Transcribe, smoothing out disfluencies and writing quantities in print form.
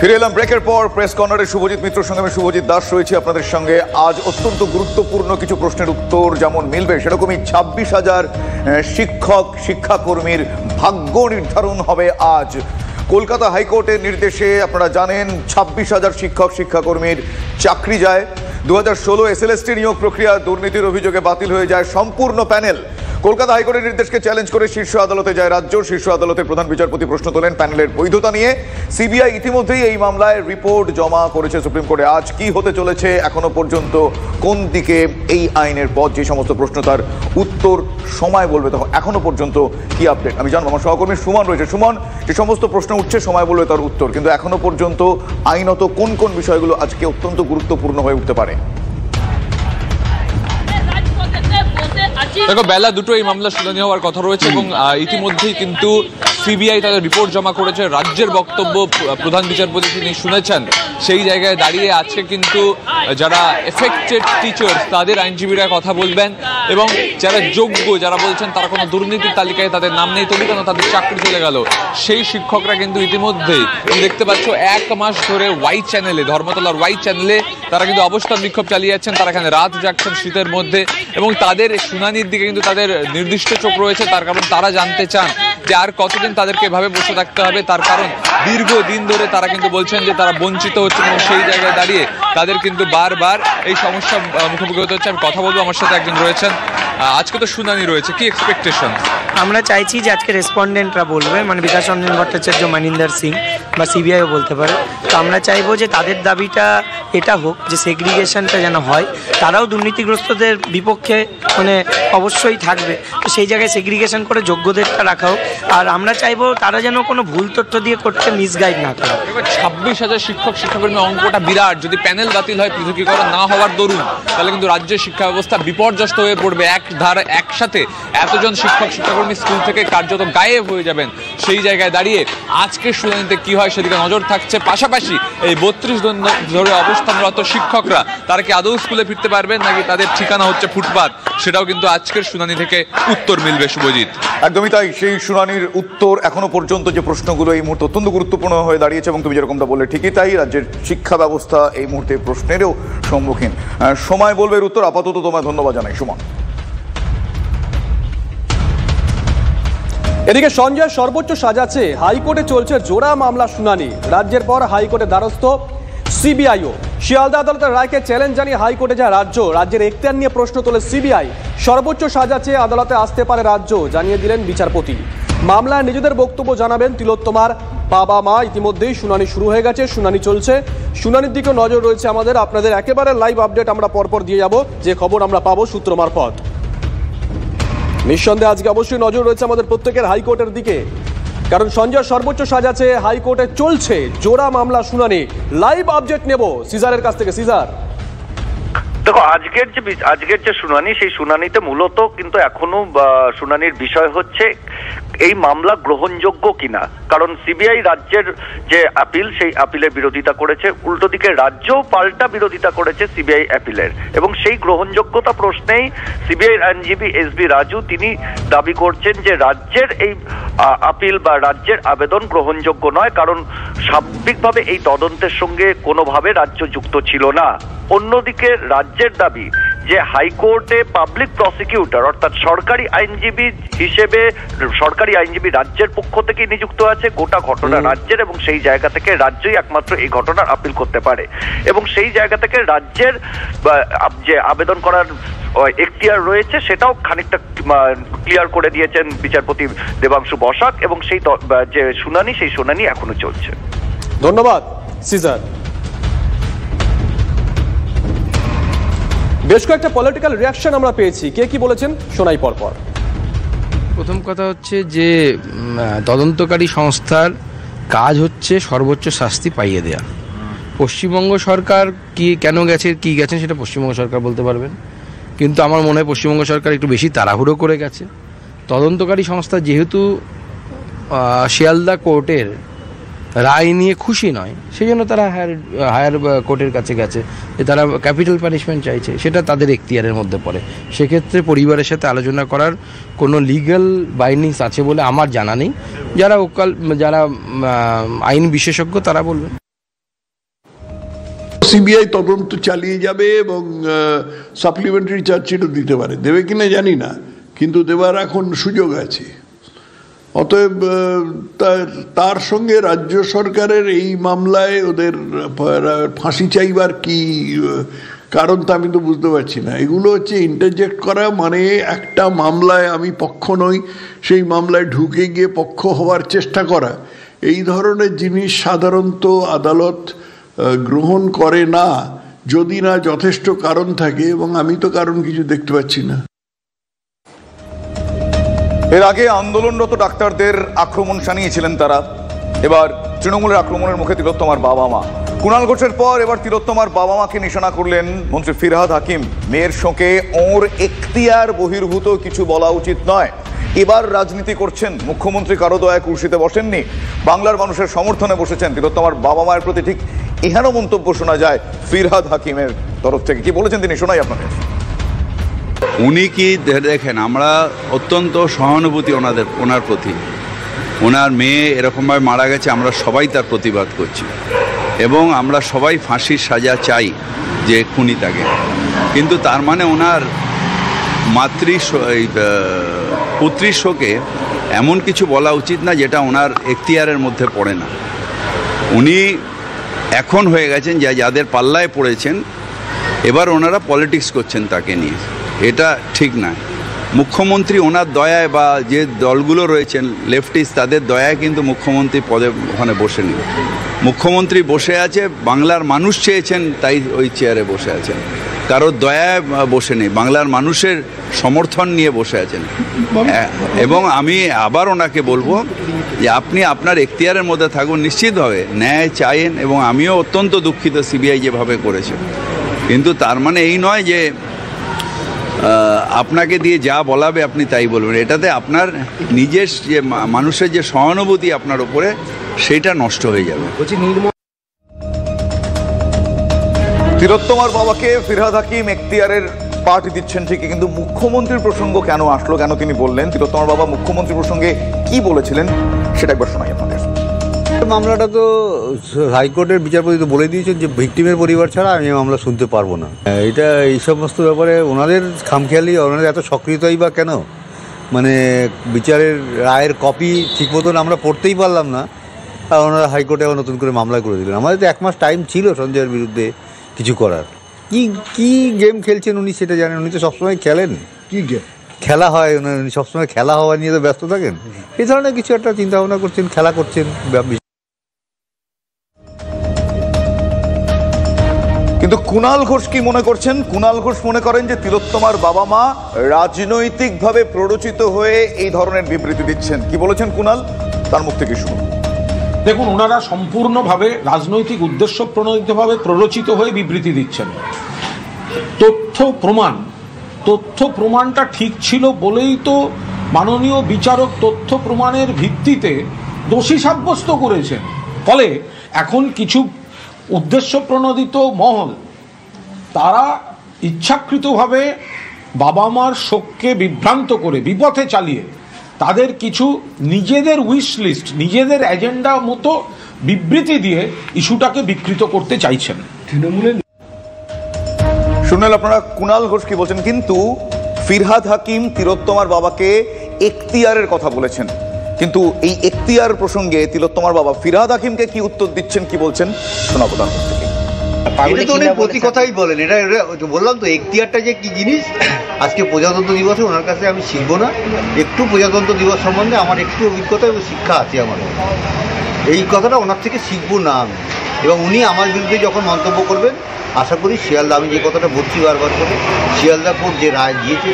ফিরে এলাম ব্রেকের পর। প্রেস কর্নারে শুভজিৎ মিত্রের সঙ্গে আমি শুভজিৎ দাস রয়েছি আপনাদের সঙ্গে। আজ অত্যন্ত গুরুত্বপূর্ণ কিছু প্রশ্নের উত্তর যেমন মিলবে, সেরকমই 26,000 শিক্ষক শিক্ষাকর্মীর ভাগ্য নির্ধারণ হবে আজ। কলকাতা হাইকোর্টের নির্দেশে আপনারা জানেন 26,000 শিক্ষক শিক্ষাকর্মীর চাকরি যায়। 2016 SLST নিয়োগ প্রক্রিয়া দুর্নীতির অভিযোগে বাতিল হয়ে যায় সম্পূর্ণ প্যানেল। কলকাতা হাইকোর্টের নির্দেশকে চ্যালেঞ্জ করে শীর্ষ আদালতে যায় রাজ্য। শীর্ষ আদালতের প্রধান বিচারপতি প্রশ্ন তোলেন প্যানেলের বৈধতা নিয়ে। সিবিআই ইতিমধ্যেই এই মামলায় রিপোর্ট জমা করেছে সুপ্রিম কোর্টে। আজ কি হতে চলেছে, এখনো পর্যন্ত কোন দিকে এই আইনের পথ, যে সমস্ত প্রশ্ন তার উত্তর সময় বলবে, তখন এখনো পর্যন্ত কি আপডেট আমি জানবো। আমার সহকর্মী সুমন রয়েছে। সুমন, যে সমস্ত প্রশ্ন উঠছে সময় বলবে তার উত্তর, কিন্তু এখনো পর্যন্ত আইনত কোন কোন বিষয়গুলো আজকে অত্যন্ত গুরুত্বপূর্ণ হয়ে উঠতে পারে? দেখো, বেলা দুটো এই মামলা শুনানি হওয়ার কথা রয়েছে এবং ইতিমধ্যেই কিন্তু সিবিআই তাদের রিপোর্ট জমা করেছে। রাজ্যের বক্তব্য প্রধান বিচারপতি তিনি শুনেছেন। সেই জায়গায় দাঁড়িয়ে আজকে কিন্তু যারা এফেক্টেড টিচার্স তাদের আইনজীবীরা কথা বলবেন এবং যারা যোগ্য, যারা বলছেন তারা কোনো দুর্নীতির তালিকায় তাদের নাম নেই, তবু কেন তাদের চাকরি চলে গেল, সেই শিক্ষকরা কিন্তু ইতিমধ্যেই দেখতে পাচ্ছ 1 মাস ধরে ওয়াই চ্যানেলে, ধর্মতলার ওয়াই চ্যানেলে তারা কিন্তু অবস্থান বিক্ষোভ চালিয়ে যাচ্ছেন। তারা এখানে রাত জাগছেন শীতের মধ্যে এবং তাদের শুনানির দিকে কিন্তু তাদের নির্দিষ্ট চোখ রয়েছে। তার কারণ তারা জানতে চান যে আর কতদিন তাদেরকে এভাবে বসে থাকতে হবে। তার কারণ দীর্ঘদিন ধরে তারা কিন্তু বলছেন যে তারা বঞ্চিত হচ্ছে এবং সেই জায়গায় দাঁড়িয়ে তাদের কিন্তু বারবার এই সমস্যা মুখোমুখি হতে হচ্ছে। আমি কথা বলবো, আমার সাথে একজন রয়েছেন। আজকে তো শুনানি রয়েছে, কি এক্সপেকটেশন? আমরা চাইছি যে আজকে রেসপন্ডেন্টরা বলবে, মানে বিকাশ রঞ্জন ভট্টাচার্য, মানিন্দর সিং বা সিবিআইও বলতে পারে। তো আমরা চাইবো যে তাদের দাবিটা এটা হোক যে সেগ্রিগেশনটা যেন হয়। তারাও দুর্নীতিগ্রস্তদের বিপক্ষে মানে অবশ্যই থাকবে, তো সেই জায়গায় সেগ্রিগেশন করে যোগ্যদেরটা রাখা হোক। আর আমরা চাইবো তারা যেন কোনো ভুল তথ্য দিয়ে করতে মিসগাইড না করে। 26,000 শিক্ষক শিক্ষাকর্মী, অঙ্কটা বিরাট। যদি প্যানেল বাতিল হয়, পৃথকীকরণ না হওয়ার দরুন, তাহলে কিন্তু রাজ্যের শিক্ষা ব্যবস্থা বিপর্যস্ত হয়ে পড়বে। একসাথে এতজন শিক্ষক শিক্ষাকর্মী স্কুল থেকে কার্যত গায়েব হয়ে যাবেন। সেই জায়গায় দাঁড়িয়ে আজকের শুনানিতে কি হয় সেদিকে নজর থাকছে। পাশাপাশি এই 32 দিন ধরে অবস্থানরত শিক্ষকরা তারা কি আদৌ স্কুলে ফিরতে পারবেন নাকি তাদের ঠিকানা হচ্ছে ফুটপাত, সেটাও কিন্তু আজকের শুনানি থেকে উত্তর মিলবে। শুভজিৎ, একদমই তাই। সেই শুনানির উত্তর এখনো পর্যন্ত যে প্রশ্নগুলো এই মুহূর্তে অত্যন্ত গুরুত্বপূর্ণ হয়ে দাঁড়িয়েছে এবং তুমি যেরকমটা বললে ঠিকই তাই। রাজ্যের শিক্ষা ব্যবস্থা এই মুহূর্তে প্রশ্নেরও সম্মুখীন। সময় বলবে এর উত্তর। আপাতত তোমায় ধন্যবাদ জানাই সুমন। এদিকে সঞ্জয় সর্বোচ্চ সাজা চেয়ে হাইকোর্টে চলছে জোড়া মামলা শুনানি। রাজ্যের পর হাইকোর্টে দ্বারস্থ সিবিআইও। শিয়ালদা আদালতের রায়কে চ্যালেঞ্জ জানিয়ে হাইকোর্টে যায় রাজ্য। রাজ্যের এখতিয়ার নিয়ে প্রশ্ন তোলে সিবিআই। সর্বোচ্চ সাজা চেয়ে আদালতে আসতে পারে রাজ্য, জানিয়ে দিলেন বিচারপতি। মামলায় নিজেদের বক্তব্য জানাবেন তিলোত্তমার বাবা মা। ইতিমধ্যেই শুনানি শুরু হয়ে গেছে, শুনানি চলছে। শুনানির দিকে নজর রয়েছে আমাদের। আপনাদের একেবারে লাইভ আপডেট আমরা পরপর দিয়ে যাব, যে খবর আমরা পাবো সূত্র মারফত। নিঃসন্দেহে আজকে অবশ্যই নজর রয়েছে আমাদের প্রত্যেকের হাইকোর্টের দিকে, কারণ সঞ্জয় সর্বোচ্চ সাজা চেয়ে হাইকোর্টে চলছে জোড়া মামলা শুনানি। লাইভ আপডেট নেব সিজারের কাছ থেকে। সিজার, দেখো, আজকের যে শুনানি, সেই শুনানিতে মূলত কিন্তু এখনো শুনানির বিষয় হচ্ছে এই মামলা গ্রহণযোগ্য কিনা। কারণ সিবিআই রাজ্যের যে আপিল, সেই আপিলের বিরোধিতা করেছে, উল্টো দিকে রাজ্য পাল্টা বিরোধিতা করেছে সিবিআই আপিলের। এবং সেই গ্রহণযোগ্যতা প্রশ্নেই সিবিআই আইনজীবী এসবি রাজু তিনি দাবি করছেন যে রাজ্যের এই আপিল বা রাজ্যের আবেদন গ্রহণযোগ্য নয়, কারণ স্বাভাবিকভাবে এই তদন্তের সঙ্গে কোনোভাবে রাজ্য যুক্ত ছিল না। অন্যদিকে রাজ্যের দাবি যে হাইকোর্টে পাবলিক প্রসিকিউটর অর্থাৎ সরকারি আইনজীবী হিসেবে সরকারি আইনজীবী রাজ্যের পক্ষ থেকে নিযুক্ত আছে। গোটা ঘটনা রাজ্যের, এবং সেই জায়গা থেকে রাজ্যই একমাত্র এই ঘটনার আপিল করতে পারে। এবং সেই জায়গা থেকে রাজ্যের যে আবেদন করার এখতিয়ার রয়েছে সেটাও খানিকটা ক্লিয়ার করে দিয়েছেন বিচারপতি দেবাংশু বসাক। এবং সেই যে শুনানি, সেই শুনানি এখনো চলছে। ধন্যবাদ সিজার। বেশ কয়েকটা পলিটিক্যাল রিয়াকশন আমরা পেয়েছি, কে কি বলেছেন শোনাই পরপর। প্রথম কথা হচ্ছে যে তদন্তকারী সংস্থার কাজ হচ্ছে সর্বোচ্চ শাস্তি পাইয়ে দেয়া। পশ্চিমবঙ্গ সরকার কি কেন গেছে, কি গেছেন সেটা পশ্চিমবঙ্গ সরকার বলতে পারবেন, কিন্তু আমার মনে হয় পশ্চিমবঙ্গ সরকার একটু বেশি তাড়াহুড়ো করে গেছে। তদন্তকারী সংস্থা যেহেতু শিয়ালদা কোর্টের রায় নিয়ে খুশি নয়, সেই জন্য তারা হায়ার কোর্টের কাছে গেছে যে তারা ক্যাপিটাল পানিশমেন্ট চাইছে, সেটা তাদের এখতিয়ারের মধ্যে পড়ে। সেক্ষেত্রে পরিবারের সাথে আলোচনা করার কোনো লিগ্যাল বাইন্ডিংস আছে বলে আমার জানা নেই। যারা আইন বিশেষজ্ঞ তারা বলবেন। সিবিআই তদন্ত চালিয়ে যাবে এবং সাপ্লিমেন্টারি চার্জশিটও দিতে পারে, দেবে কিনা জানি না, কিন্তু দেবার এখন সুযোগ আছে। অতএব তার সঙ্গে রাজ্য সরকারের এই মামলায় ওদের ফাঁসি চাইবার কি কারণ তা আমি তো বুঝতে পারছি না। এগুলো হচ্ছে ইন্টারজেক্ট করা, মানে একটা মামলায় আমি পক্ষ নই, সেই মামলায় ঢুকে গিয়ে পক্ষ হওয়ার চেষ্টা করা, এই ধরনের জিনিস সাধারণত আদালত গ্রহণ করে না যদি না যথেষ্ট কারণ থাকে, এবং আমি তো কারণ কিছু দেখতে পাচ্ছি না। এর আগে আন্দোলনরত ডাক্তারদের আক্রমণ শানিয়েছিলেন তারা, এবার তৃণমূলের আক্রমণের মুখে তিলোত্তমার বাবা মা। কুণাল ঘোষের পর এবার তিলোত্তমার বাবা মাকে নিশানা করলেন মন্ত্রী ফিরহাদ হাকিম। মেয়ের শোকে ওর এখতিয়ার বহির্ভূত কিছু বলা উচিত নয়। এবার রাজনীতি করছেন মুখ্যমন্ত্রী, কারো দয়ায় কুর্সিতে বসেননি, বাংলার মানুষের সমর্থনে বসেছেন। তিলোত্তমার বাবা মায়ের প্রতি ঠিক এহেন মন্তব্য শোনা যায় ফিরহাদ হাকিমের তরফ থেকে। কি বলেছেন তিনি, শোনাই আপনাদের। উনি কি দেখেন, আমরা অত্যন্ত সহানুভূতি ওনার প্রতি। ওনার মেয়ে এরকমভাবে মারা গেছে, আমরা সবাই তার প্রতিবাদ করছি এবং আমরা সবাই ফাঁসির সাজা চাই যে খুনি তাকে। কিন্তু তার মানে ওনার পুত্রীর শোকে এমন কিছু বলা উচিত না যেটা ওনার এখতিয়ারের মধ্যে পড়ে না। উনি এখন হয়ে গেছেন যাদের পাল্লায় পড়েছেন, এবার ওনারা পলিটিক্স করছেন তাকে নিয়ে, এটা ঠিক না। মুখ্যমন্ত্রী ওনার দয়ায় বা যে দলগুলো রয়েছেন লেফটিস্ট, তাদের দয়ায় কিন্তু মুখ্যমন্ত্রী পদে ওখানে বসেনি। মুখ্যমন্ত্রী বসে আছে, বাংলার মানুষ চেয়েছেন তাই ওই চেয়ারে বসে আছেন, কারোর দয়ায় বসে নেই, বাংলার মানুষের সমর্থন নিয়ে বসে আছেন। এবং আমি আবার ওনাকে বলবো যে আপনি আপনার এখতিয়ারের মধ্যে থাকুন, নিশ্চিতভাবে ন্যায় চাইেন, এবং আমিও অত্যন্ত দুঃখিত সিবিআই যেভাবে করেছে, কিন্তু তার মানে এই নয় যে আপনাকে দিয়ে যা বলাবে আপনি তাই বলবেন। এটাতে আপনার নিজের যে মানুষের যে সহানুভূতি আপনার উপরে, সেটা নষ্ট হয়ে যাবে। তিলোত্তমার বাবাকে ফিরহাদ হাকিম এখতিয়ারের পাঠ দিচ্ছেন ঠিকই, কিন্তু মুখ্যমন্ত্রীর প্রসঙ্গ কেন আসলো, কেন তিনি বললেন? তিলোত্তমার বাবা মুখ্যমন্ত্রী প্রসঙ্গে কি বলেছিলেন সেটা একবার শোনাই আপনাদের। মামলাটা তো হাইকোর্টের বিচারপতি তো বলে দিয়েছেন যে ভিকটিমের পরিবার ছাড়া আমি মামলা শুনতে পারবো না। এটা এই সমস্ত ব্যাপারে ওনাদের খামখেয়ালি, ওনাদের এত সক্রিয়তাই বা কেন? মানে বিচারের রায়ের কপি ঠিক মতন আমরা পড়তেই পারলাম না, আর ওনারা হাইকোর্টে আবার নতুন করে মামলা করে দিলেন। আমাদের তো 1 মাস টাইম ছিল সঞ্জয়ের বিরুদ্ধে কিছু করার। কি গেম খেলছেন উনি সেটা জানেন, উনি তো সবসময় খেলেন। কি গেম খেলা হয়, উনি সবসময় খেলা হওয়া নিয়ে তো ব্যস্ত থাকেন। এই ধরনের কিছু একটা চিন্তা ভাবনা করছেন, খেলা করছেন। কিন্তু কুণাল ঘোষ কি মনে করছেন? কুণাল ঘোষ মনে করেন যে তিলোত্তমার বাবা মা রাজনৈতিকভাবে প্ররোচিত হয়ে এই ধরনের বিবৃতি দিচ্ছেন। কি বলেছেন কুণাল, তার মুখ থেকে শুনুন। দেখুন, ওনারা সম্পূর্ণভাবে রাজনৈতিক উদ্দেশ্য প্রণোদিতভাবে প্ররোচিত হয়ে বিবৃতি দিচ্ছেন। তথ্য প্রমাণটা ঠিক ছিল বলেই তো মাননীয় বিচারক তথ্য প্রমাণের ভিত্তিতে দোষী সাব্যস্ত করেছেন। ফলে এখন কিছু উদ্দেশ্য প্রণোদিত মহল, তারা ইচ্ছাকৃতভাবে বাবা মার শোককে বিভ্রান্ত করে বিপথে চালিয়ে তাদের কিছু নিজেদের উইশ লিস্ট, নিজেদের এজেন্ডা মতো বিবৃতি দিয়ে ইস্যুটাকে বিকৃত করতে চাইছেন। তৃণমূলের শুনলেন আপনারা কুণাল ঘোষ কি বলছেন। কিন্তু ফিরহাদ হাকিম তিলোত্তমার বাবাকে এখতিয়ারের কথা বলেছেন, কিন্তু এই এখতিয়ার প্রসঙ্গে তিলোত্তমার বাবা ফিরহাদ হাকিমকে কি উত্তর দিচ্ছেন, কি বলছেন শোনাবো তার থেকে। প্রতি কথাই বলেন, এটা বললাম তো এখতিয়ারটা যে কি জিনিস। আজকে প্রজাতন্ত্র দিবসে ওনার কাছে আমি শিখবো না, একটু প্রজাতন্ত্র দিবস সম্বন্ধে আমার একটু অভিজ্ঞতা এবং শিক্ষা আছে আমার, এই কথাটা ওনার থেকে শিখবো না আমি। এবং উনি আমার বিরুদ্ধে যখন মন্তব্য করবেন, আশা করি শিয়ালদা, আমি যে কথাটা বলছি বারবার করে, শিয়ালদা কোর্ট যে রায় দিয়েছে